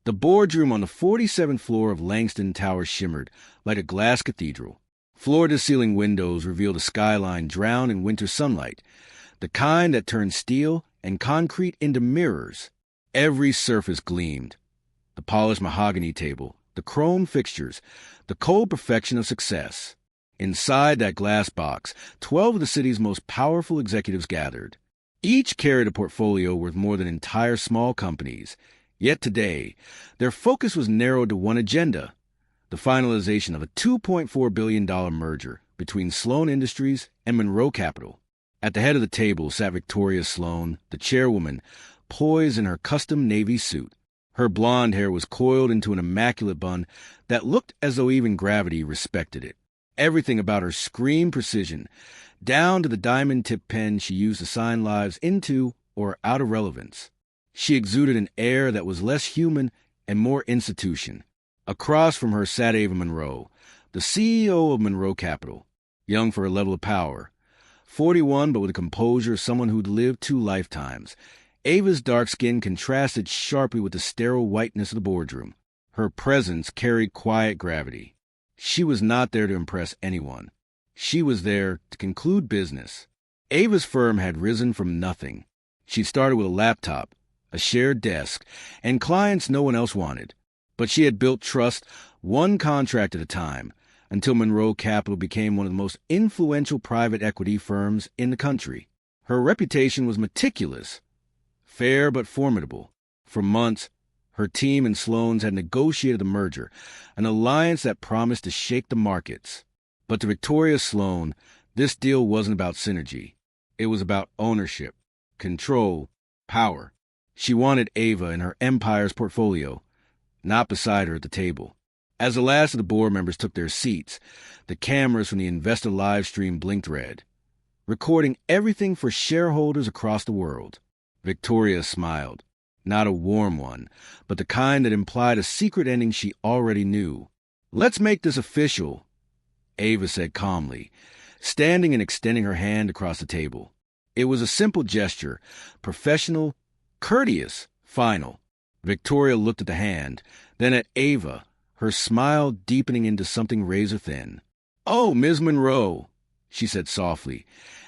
The boardroom on the 47th floor of Langston Tower shimmered like a glass cathedral. Floor-to-ceiling windows revealed a skyline drowned in winter sunlight, the kind that turned steel and concrete into mirrors. Every surface gleamed. The polished mahogany table, the chrome fixtures, the cold perfection of success. Inside that glass box, 12 of the city's most powerful executives gathered. Each carried a portfolio worth more than entire small companies. Yet today, their focus was narrowed to one agenda: the finalization of a $2.4 billion merger between Sloan Industries and Monroe Capital. At the head of the table sat Victoria Sloan, the chairwoman, poised in her custom navy suit. Her blonde hair was coiled into an immaculate bun that looked as though even gravity respected it. Everything about her screamed precision, down to the diamond-tipped pen she used to sign lives into or out of relevance. She exuded an air that was less human and more institution. Across from her sat Ava Monroe, the CEO of Monroe Capital, young for her level of power. 41, but with the composure of someone who'd lived 2 lifetimes. Ava's dark skin contrasted sharply with the sterile whiteness of the boardroom. Her presence carried quiet gravity. She was not there to impress anyone. She was there to conclude business. Ava's firm had risen from nothing. She started with a laptop, a shared desk, and clients no one else wanted. But she had built trust one contract at a time until Monroe Capital became one of the most influential private equity firms in the country. Her reputation was meticulous, fair but formidable. For months, her team and Sloan's had negotiated the merger, an alliance that promised to shake the markets. But to Victoria Sloan, this deal wasn't about synergy. It was about ownership, control, power. She wanted Ava in her empire's portfolio, not beside her at the table. As the last of the board members took their seats, the cameras from the investor live stream blinked red, recording everything for shareholders across the world. Victoria smiled. Not a warm one, but the kind that implied a secret ending she already knew. "Let's make this official," Ava said calmly, standing and extending her hand across the table. It was a simple gesture, professional, courteous, final. Victoria looked at the hand, then at Ava, her smile deepening into something razor-thin. "Oh, Ms. Monroe," she said softly,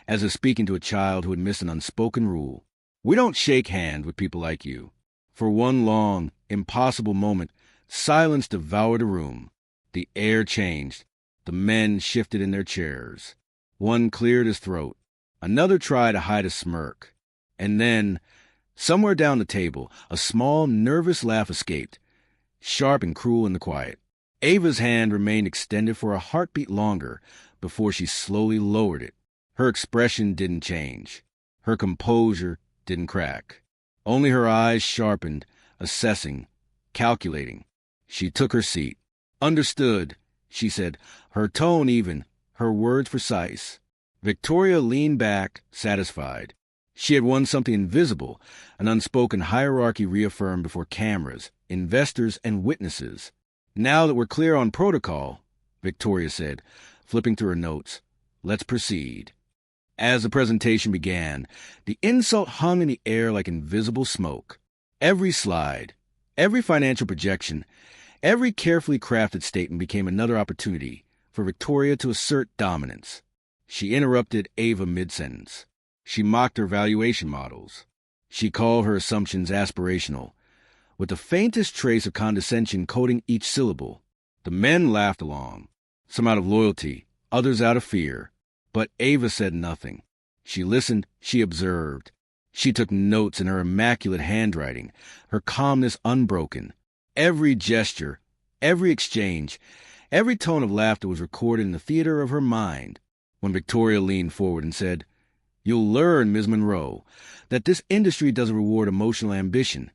as if speaking to a child who had missed an unspoken rule. "We don't shake hands with people like you." For one long, impossible moment, silence devoured the room. The air changed. The men shifted in their chairs. One cleared his throat. Another tried to hide a smirk. And then, somewhere down the table, a small, nervous laugh escaped, sharp and cruel in the quiet. Ava's hand remained extended for a heartbeat longer before she slowly lowered it. Her expression didn't change. Her composure didn't crack. Only her eyes sharpened, assessing, calculating. She took her seat. "Understood," she said, her tone even, her words precise. Victoria leaned back, satisfied. She had won something invisible, an unspoken hierarchy reaffirmed before cameras, investors, and witnesses. "Now that we're clear on protocol," Victoria said, flipping through her notes, "let's proceed." As the presentation began, the insult hung in the air like invisible smoke. Every slide, every financial projection, every carefully crafted statement became another opportunity for Victoria to assert dominance. She interrupted Ava mid-sentence. She mocked her valuation models. She called her assumptions aspirational, with the faintest trace of condescension coating each syllable. The men laughed along, some out of loyalty, others out of fear. But Ava said nothing. She listened, she observed. She took notes in her immaculate handwriting, her calmness unbroken. Every gesture, every exchange, every tone of laughter was recorded in the theater of her mind. When Victoria leaned forward and said, "You'll learn, Ms. Monroe, that this industry doesn't reward emotional ambition,"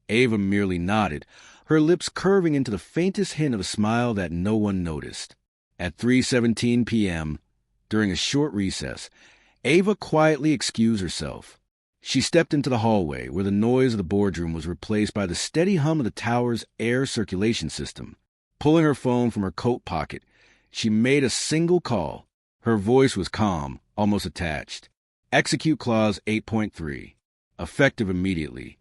Ava merely nodded, her lips curving into the faintest hint of a smile that no one noticed. At 3:17 p.m., during a short recess, Ava quietly excused herself. She stepped into the hallway, where the noise of the boardroom was replaced by the steady hum of the tower's air circulation system. Pulling her phone from her coat pocket, she made a single call. Her voice was calm, almost attached. "Execute Clause 8.3. Effective immediately."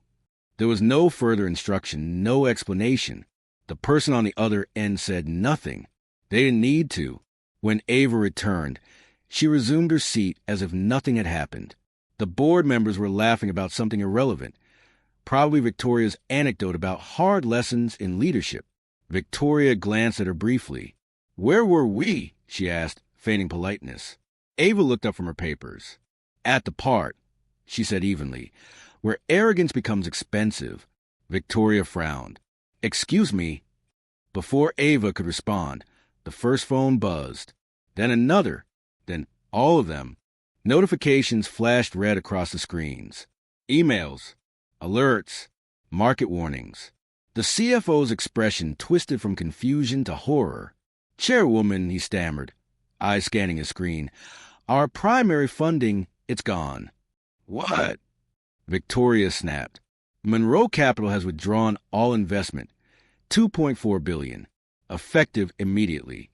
There was no further instruction, no explanation. The person on the other end said nothing. They didn't need to. When Ava returned, she resumed her seat as if nothing had happened. The board members were laughing about something irrelevant, probably Victoria's anecdote about hard lessons in leadership. Victoria glanced at her briefly. "Where were we?" she asked, feigning politeness. Ava looked up from her papers. "At the part," she said evenly, "where arrogance becomes expensive." Victoria frowned. "Excuse me." Before Ava could respond, the first phone buzzed. Then another. Then all of them. Notifications flashed red across the screens. Emails. Alerts. Market warnings. The CFO's expression twisted from confusion to horror. "Chairwoman," he stammered, eyes scanning his screen. "Our primary funding, it's gone." "What?" Victoria snapped. "Monroe Capital has withdrawn all investment. $2.4 billion. Effective immediately."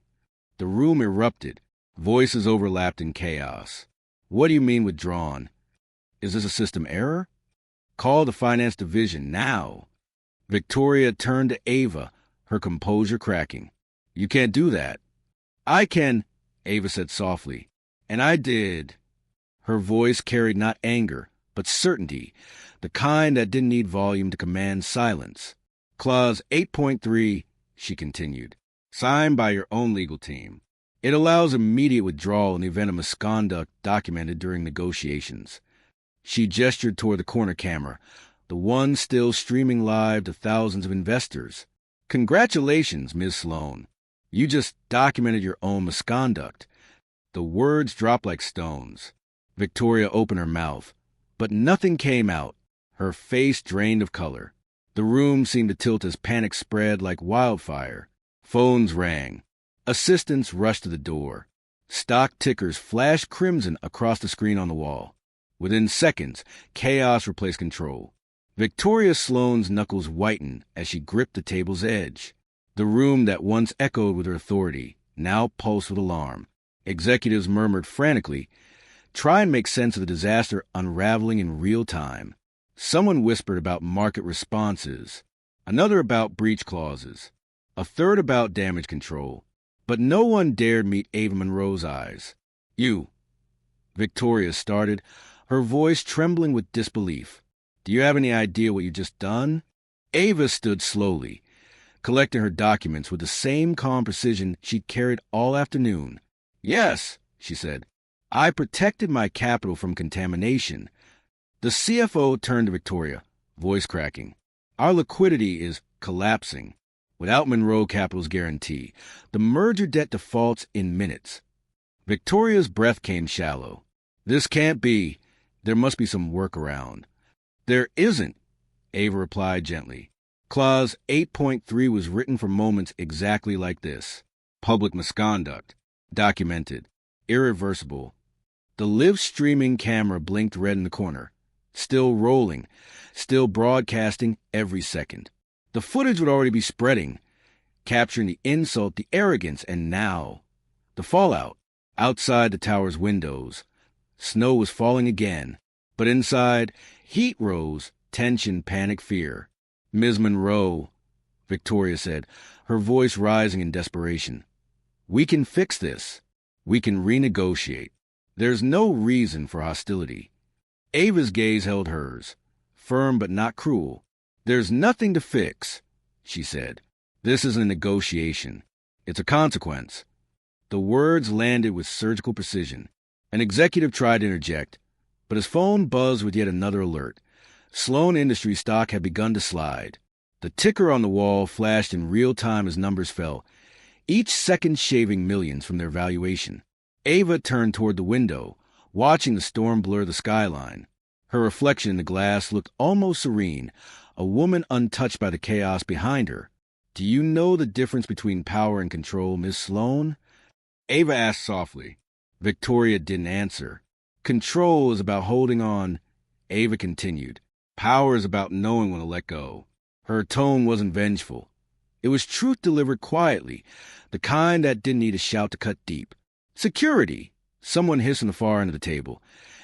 The room erupted. Voices overlapped in chaos. "What do you mean withdrawn? Is this a system error? Call the finance division now." Victoria turned to Ava, her composure cracking. "You can't do that." "I can," Ava said softly. "And I did." Her voice carried not anger, but certainty, the kind that didn't need volume to command silence. "Clause 8.3, she continued, "signed by your own legal team. It allows immediate withdrawal in the event of misconduct documented during negotiations." She gestured toward the corner camera, the one still streaming live to thousands of investors. "Congratulations, Ms. Sloan. You just documented your own misconduct." The words dropped like stones. Victoria opened her mouth, but nothing came out. Her face drained of color. The room seemed to tilt as panic spread like wildfire. Phones rang. Assistants rushed to the door. Stock tickers flashed crimson across the screen on the wall. Within seconds, chaos replaced control. Victoria Sloan's knuckles whitened as she gripped the table's edge. The room that once echoed with her authority now pulsed with alarm. Executives murmured frantically, "Try and make sense of the disaster unraveling in real time." Someone whispered about market responses, another about breach clauses, a third about damage control. But no one dared meet Ava Monroe's eyes. "You," Victoria started, her voice trembling with disbelief. "Do you have any idea what you just done?" Ava stood slowly, collecting her documents with the same calm precision she'd carried all afternoon. "Yes," she said. "I protected my capital from contamination." The CFO turned to Victoria, voice cracking. "Our liquidity is collapsing. Without Monroe Capital's guarantee, the merger debt defaults in minutes." Victoria's breath came shallow. "This can't be. There must be some workaround." "There isn't," Ava replied gently. Clause 8.3 was written for moments exactly like this. Public misconduct. Documented. Irreversible. The live-streaming camera blinked red in the corner. Still rolling. Still broadcasting every second. The footage would already be spreading, capturing the insult, the arrogance, and now the fallout. Outside the tower's windows, snow was falling again, but inside, heat rose, tension, panic, fear. "Ms. Monroe," Victoria said, her voice rising in desperation, "we can fix this. We can renegotiate. There's no reason for hostility." Ava's gaze held hers, firm but not cruel. "There's nothing to fix," she said. "This isn't a negotiation. It's a consequence." The words landed with surgical precision. An executive tried to interject, but his phone buzzed with yet another alert. Sloan Industries stock had begun to slide. The ticker on the wall flashed in real time as numbers fell, each second shaving millions from their valuation. Ava turned toward the window, watching the storm blur the skyline. Her reflection in the glass looked almost serene, a woman untouched by the chaos behind her. "Do you know the difference between power and control, Miss Sloan?" Ava asked softly. Victoria didn't answer. "Control is about holding on," Ava continued. "Power is about knowing when to let go." Her tone wasn't vengeful. It was truth delivered quietly, the kind that didn't need a shout to cut deep. "Security," someone hissed on the far end of the table,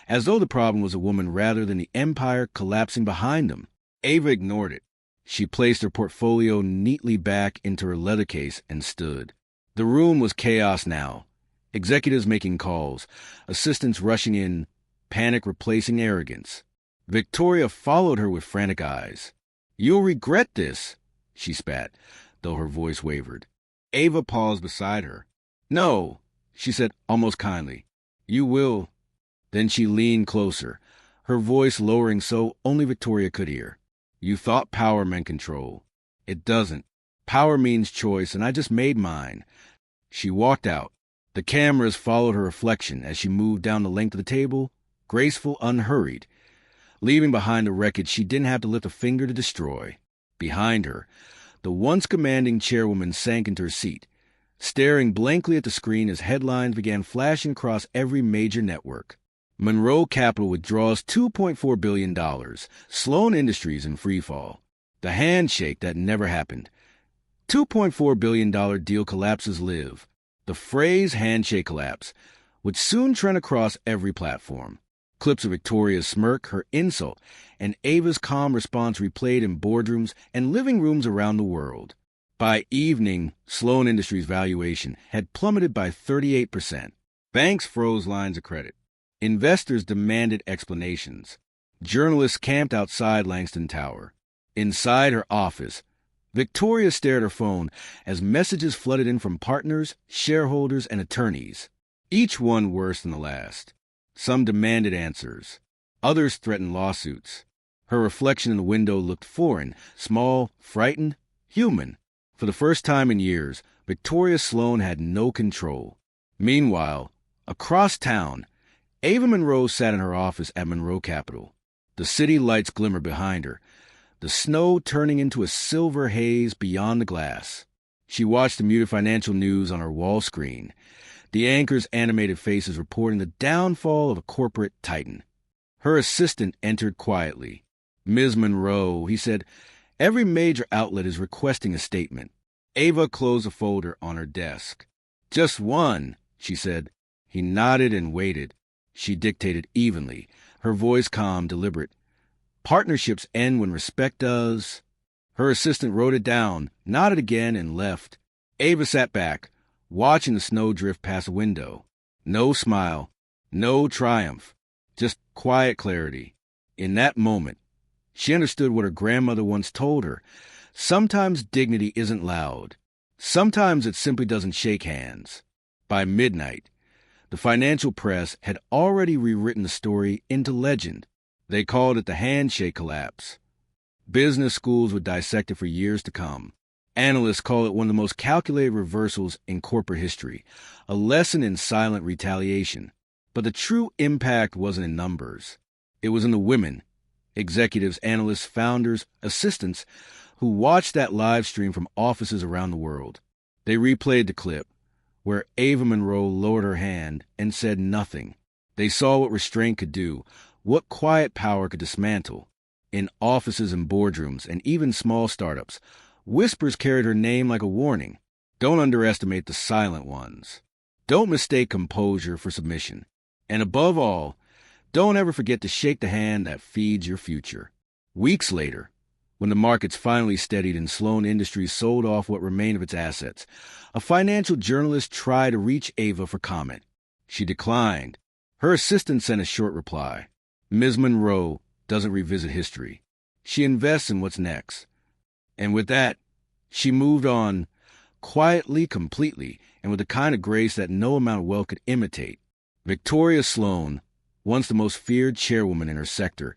as though the problem was a woman rather than the empire collapsing behind them. Ava ignored it. She placed her portfolio neatly back into her leather case and stood. The room was chaos now. Executives making calls, assistants rushing in, panic replacing arrogance. Victoria followed her with frantic eyes. "You'll regret this," she spat, though her voice wavered. Ava paused beside her. "No," she said almost kindly. "You will." Then she leaned closer, her voice lowering so only Victoria could hear. "You thought power meant control. It doesn't. Power means choice, and I just made mine." She walked out. The cameras followed her reflection as she moved down the length of the table, graceful, unhurried, leaving behind a wreckage she didn't have to lift a finger to destroy. Behind her, the once commanding chairwoman sank into her seat, staring blankly at the screen as headlines began flashing across every major network. Monroe Capital withdraws $2.4 billion. Sloan Industries in freefall. The handshake that never happened. $2.4 billion deal collapses live. The phrase handshake collapse would soon trend across every platform. Clips of Victoria's smirk, her insult, and Ava's calm response replayed in boardrooms and living rooms around the world. By evening, Sloan Industries' valuation had plummeted by 38%. Banks froze lines of credit. Investors demanded explanations. Journalists camped outside Langston Tower. Inside her office, Victoria stared at her phone as messages flooded in from partners, shareholders, and attorneys, each one worse than the last. Some demanded answers. Others threatened lawsuits. Her reflection in the window looked foreign, small, frightened, human. For the first time in years, Victoria Sloan had no control. Meanwhile, across town, Ava Monroe sat in her office at Monroe Capital. The city lights glimmered behind her, the snow turning into a silver haze beyond the glass. She watched the muted financial news on her wall screen, the anchor's animated faces reporting the downfall of a corporate titan. Her assistant entered quietly. "Ms. Monroe," he said, "every major outlet is requesting a statement." Ava closed a folder on her desk. "Just one," she said. He nodded and waited. She dictated evenly, her voice calm, deliberate. "Partnerships end when respect does." Her assistant wrote it down, nodded again, and left. Ava sat back, watching the snow drift past a window. No smile, no triumph, just quiet clarity. In that moment, she understood what her grandmother once told her. Sometimes dignity isn't loud. Sometimes it simply doesn't shake hands. By midnight, the financial press had already rewritten the story into legend. They called it the handshake collapse. Business schools would dissect it for years to come. Analysts call it one of the most calculated reversals in corporate history, a lesson in silent retaliation. But the true impact wasn't in numbers. It was in the women, executives, analysts, founders, assistants, who watched that live stream from offices around the world. They replayed the clip, where Ava Monroe lowered her hand and said nothing. They saw what restraint could do, what quiet power could dismantle. In offices and boardrooms, and even small startups, whispers carried her name like a warning. Don't underestimate the silent ones. Don't mistake composure for submission. And above all, don't ever forget to shake the hand that feeds your future. Weeks later, when the markets finally steadied and Sloan Industries sold off what remained of its assets, a financial journalist tried to reach Ava for comment. She declined. Her assistant sent a short reply. "Ms. Monroe doesn't revisit history. She invests in what's next." And with that, she moved on, quietly, completely, and with the kind of grace that no amount of wealth could imitate. Victoria Sloan, once the most feared chairwoman in her sector,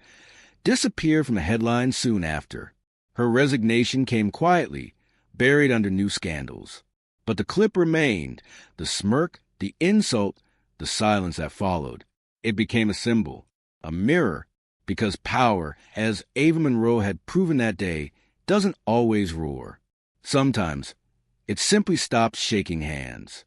disappeared from the headlines soon after. Her resignation came quietly, buried under new scandals. But the clip remained, the smirk, the insult, the silence that followed. It became a symbol, a mirror, because power, as Ava Monroe had proven that day, doesn't always roar. Sometimes, it simply stops shaking hands.